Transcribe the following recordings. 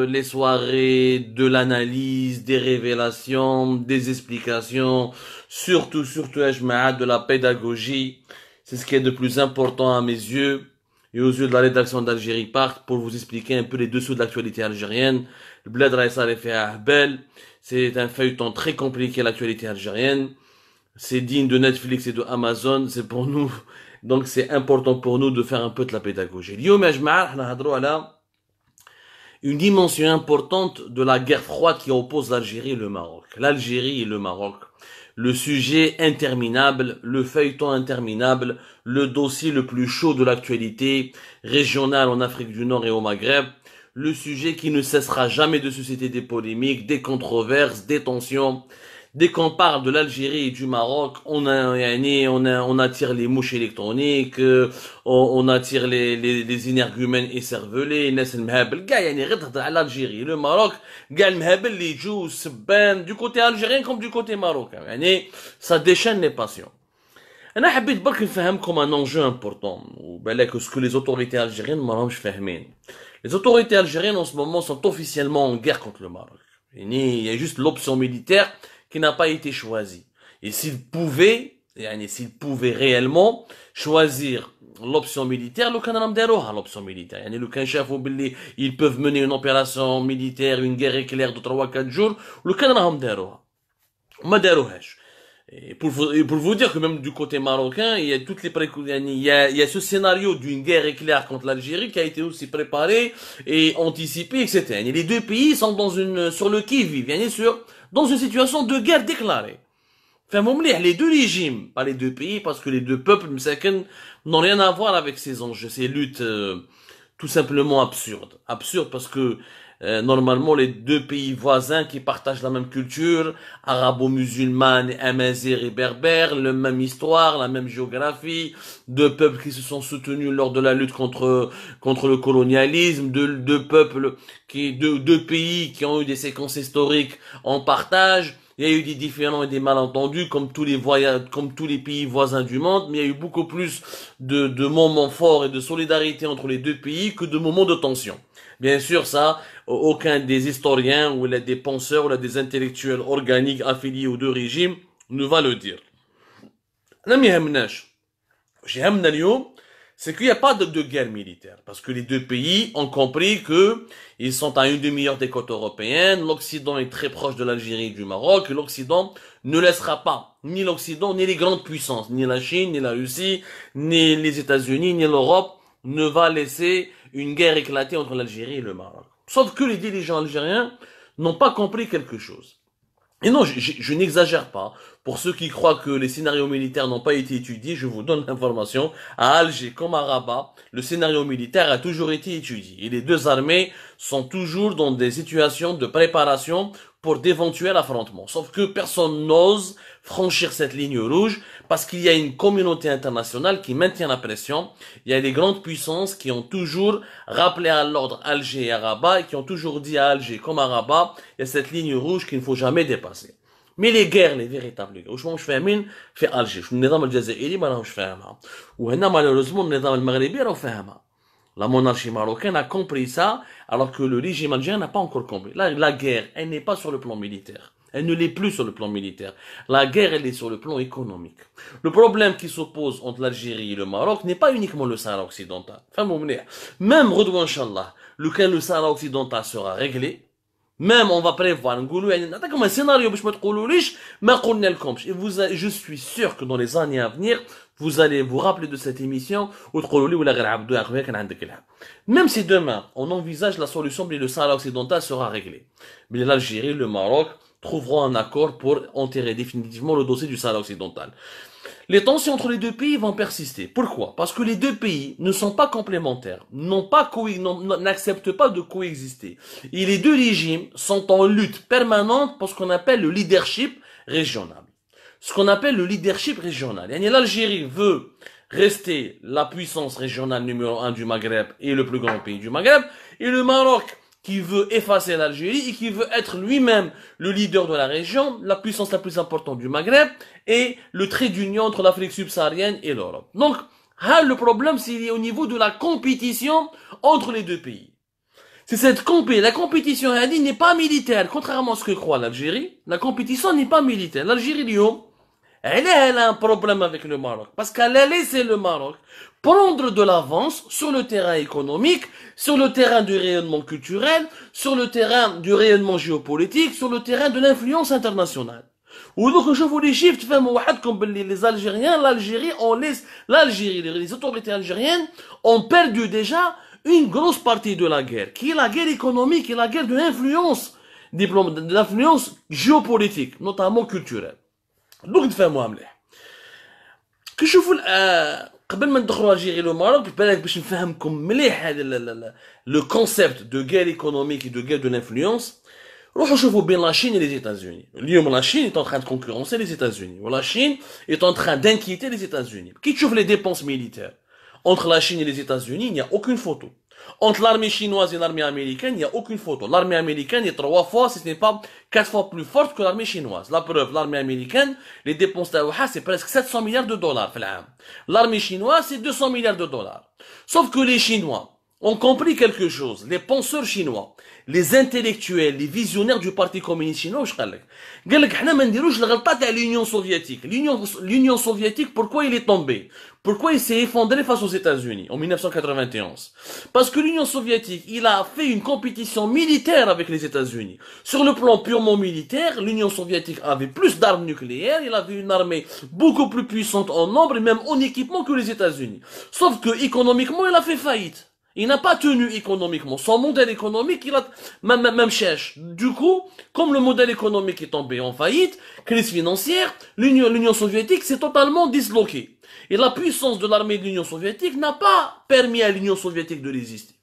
les soirées, de l'analyse, des révélations, des explications, surtout, Ajma'a, de la pédagogie. C'est ce qui est de plus important à mes yeux et aux yeux de la rédaction d'Algérie Part pour vous expliquer un peu les dessous de l'actualité algérienne. Le Bled Raïssa fait Ahbel. C'est un feuilleton très compliqué, l'actualité algérienne. C'est digne de Netflix et de Amazon. C'est pour nous. Donc c'est important pour nous de faire un peu de la pédagogie. اليوم يا جماعة احنا هضروا على une dimension importante de la guerre froide qui oppose l'Algérie et le Maroc. L'Algérie et le Maroc. Le sujet interminable, le feuilleton interminable, le dossier le plus chaud de l'actualité régionale en Afrique du Nord et au Maghreb. Le sujet qui ne cessera jamais de susciter des polémiques, des controverses, des tensions. Dès qu'on parle de l'Algérie et du Maroc, on attire les mouches électroniques, on attire les énergumènes écervelés, الناس المهابل, كاع يعني غير تهضر على l'Algérie, le Maroc, كاع المهابل اللي يجوا سبان du côté algérien comme du côté marocain, يعني ça déchaîne les passions. انا حبيت برك نفهمكم un enjeu important, وبالك ce que les autorités algériennes ما راهمش فاهمين. Les autorités algériennes en ce moment sont officiellement en guerre contre le Maroc. Il y a juste l'option militaire qui n'a pas été choisi. Et s'ils pouvaient réellement choisir l'option militaire, le Canada m'déroha l'option militaire. Yani le Canchafou Billi, ils peuvent mener une opération militaire, une guerre éclair de 3-4 jours, le Canada m'déroha. M'dérohach. Et pour vous dire que même du côté marocain, il y a toutes les il y a ce scénario d'une guerre éclair contre l'Algérie qui a été aussi préparé et anticipé, etc. Et les deux pays sont sur le qui-vive, dans une situation de guerre déclarée. Enfin, les deux régimes, pas les deux pays, parce que les deux peuples, n'ont rien à voir avec ces enjeux, ces luttes, tout simplement absurdes. Absurdes parce que, normalement, les deux pays voisins qui partagent la même culture, arabo-musulmane, amazigh et berbère, la même histoire, la même géographie, deux peuples qui se sont soutenus lors de la lutte contre le colonialisme, deux pays qui ont eu des séquences historiques en partage. Il y a eu des différends et des malentendus comme tous les pays voisins du monde, mais il y a eu beaucoup plus de moments forts et de solidarité entre les deux pays que de moments de tension. Bien sûr, ça, aucun des historiens ou des penseurs ou des intellectuels organiques affiliés aux deux régimes ne va le dire. C'est qu'il n'y a pas de guerre militaire, parce que les deux pays ont compris que ils sont à une demi-heure des côtes européennes, l'Occident est très proche de l'Algérie et du Maroc, et l'Occident ne laissera pas, ni l'Occident, ni les grandes puissances, ni la Chine, ni la Russie, ni les États-Unis, ni l'Europe, ne va laisser une guerre éclater entre l'Algérie et le Maroc. Sauf que les dirigeants algériens n'ont pas compris quelque chose. Et non, je n'exagère pas. Pour ceux qui croient que les scénarios militaires n'ont pas été étudiés, je vous donne l'information. À Alger comme à Rabat, le scénario militaire a toujours été étudié. Et les deux armées sont toujours dans des situations de préparation pour d'éventuels affrontements. Sauf que personne n'ose franchir cette ligne rouge parce qu'il y a une communauté internationale qui maintient la pression. Il y a les grandes puissances qui ont toujours rappelé à l'ordre Alger et à Rabat et qui ont toujours dit à Alger comme à Rabat, il y a cette ligne rouge qu'il ne faut jamais dépasser. Mais les guerres, les véritables guerres, واش فاهمين في ألجير النظام الجزائري ما راهوش فاهمها وهنا malheureusement النظام المغربي راه فاهمها. La monarchie marocaine a compris ça, alors que le régime algérien n'a pas encore compris. La guerre, elle n'est pas sur le plan militaire. Elle ne l'est plus sur le plan militaire. La guerre, elle est sur le plan économique. Le problème qui s'oppose entre l'Algérie et le Maroc n'est pas uniquement le Sahara occidental. Même, Redouan Inch'Allah, le Sahara occidental sera réglé, même on va prévoir comme un scénario et je suis sûr que dans les années à venir vous allez vous rappeler de cette émission même si demain on envisage la solution mais le Sahara occidental sera réglé, mais l'Algérie, le Maroc trouveront un accord pour enterrer définitivement le dossier du Sahara occidental. Les tensions entre les deux pays vont persister. Pourquoi? Parce que les deux pays ne sont pas complémentaires, n'acceptent pas de coexister. Et les deux régimes sont en lutte permanente pour ce qu'on appelle le leadership régional. Ce qu'on appelle le leadership régional. L'Algérie veut rester la puissance régionale numéro 1 du Maghreb et le plus grand pays du Maghreb, et le Maroc qui veut effacer l'Algérie et qui veut être lui-même le leader de la région, la puissance la plus importante du Maghreb et le trait d'union entre l'Afrique subsaharienne et l'Europe. Donc, le problème, c'est au niveau de la compétition entre les deux pays. C'est la compétition n'est pas militaire, contrairement à ce que croit l'Algérie. La compétition n'est pas militaire. L'Algérie, Lyon, elle a un problème avec le Maroc. Parce qu'elle a laissé le Maroc prendre de l'avance sur le terrain économique, sur le terrain du rayonnement culturel, sur le terrain du rayonnement géopolitique, sur le terrain de l'influence internationale. Ou donc, je vous les chiffres, comme les Algériens, l'Algérie, les autorités algériennes ont perdu déjà une grosse partie de la guerre, qui est la guerre économique et la guerre de l'influence de l'influence géopolitique, notamment culturelle. Donc, نفهموها مليح. كنشوفوا قبل ما ندخلوا الجيري لو ماروك بالك باش نفهمكم مليح هذا لو كونسيبت دو غير ايكونوميك et de guerre de l'influence. روحوا شوفوا بين la Chine et les États-Unis. اليوم la Chine est en train de concurrencer les États-Unis. La Chine est en train d'inquiéter les États-Unis. Qui trouve les dépenses militaires entre la Chine et les États-Unis, il n'y a aucune photo. Entre l'armée chinoise et l'armée américaine, il n'y a aucune photo. L'armée américaine est 3 fois, si ce n'est pas 4 fois plus forte que l'armée chinoise. La preuve, l'armée américaine, les dépenses d'Aouha, c'est presque 700 milliards de dollars. L'armée chinoise, c'est 200 milliards de dollars. Sauf que les Chinois ont compris quelque chose. Les penseurs chinois, les intellectuels, les visionnaires du Parti communiste chinois, je قال لك احنا ما نديروش الغلطه تاع l'Union soviétique. L'Union soviétique, pourquoi il est tombé? Pourquoi il s'est effondré face aux États-Unis en 1991? Parce que l'Union soviétique, il a fait une compétition militaire avec les États-Unis. Sur le plan purement militaire, l'Union soviétique avait plus d'armes nucléaires, il avait une armée beaucoup plus puissante en nombre et même en équipement que les États-Unis. Sauf que économiquement, il a fait faillite. Il n'a pas tenu économiquement. Son modèle économique, il a même cherche. Du coup, comme le modèle économique est tombé en faillite, crise financière, l'Union soviétique s'est totalement disloquée. Et la puissance de l'armée de l'Union soviétique n'a pas permis à l'Union soviétique de résister.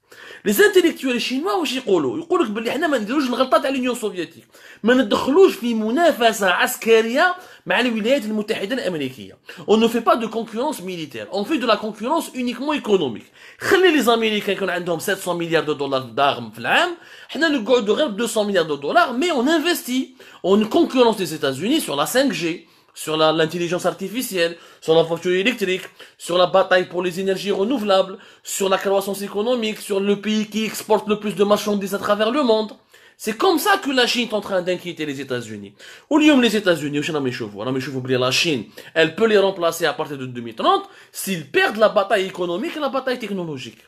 Les intellectuels chinois واش يقولوا لك بلي حنا ما نديروش الغلطه تاع l'Union soviétique. ما ندخلوش في منافسه عسكريه مع الولايات المتحده الامريكيه. On ne fait pas de concurrence militaire, on fait de la concurrence uniquement économique. خلي les américains يكون عندهم 700 milliards de dollars d'armes في العام، حنا نقعدوا غير 200 milliards de dollars, mais on investit. On concurrence des États-Unis sur la 5G, sur l'intelligence artificielle, sur la voiture électrique, sur la bataille pour les énergies renouvelables, sur la croissance économique, sur le pays qui exporte le plus de marchandises à travers le monde. C'est comme ça que la Chine est en train d'inquiéter les États-Unis. Au lieu les États-Unis, la Chine, elle peut les remplacer à partir de 2030 s'ils perdent la bataille économique et la bataille technologique.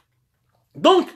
Donc,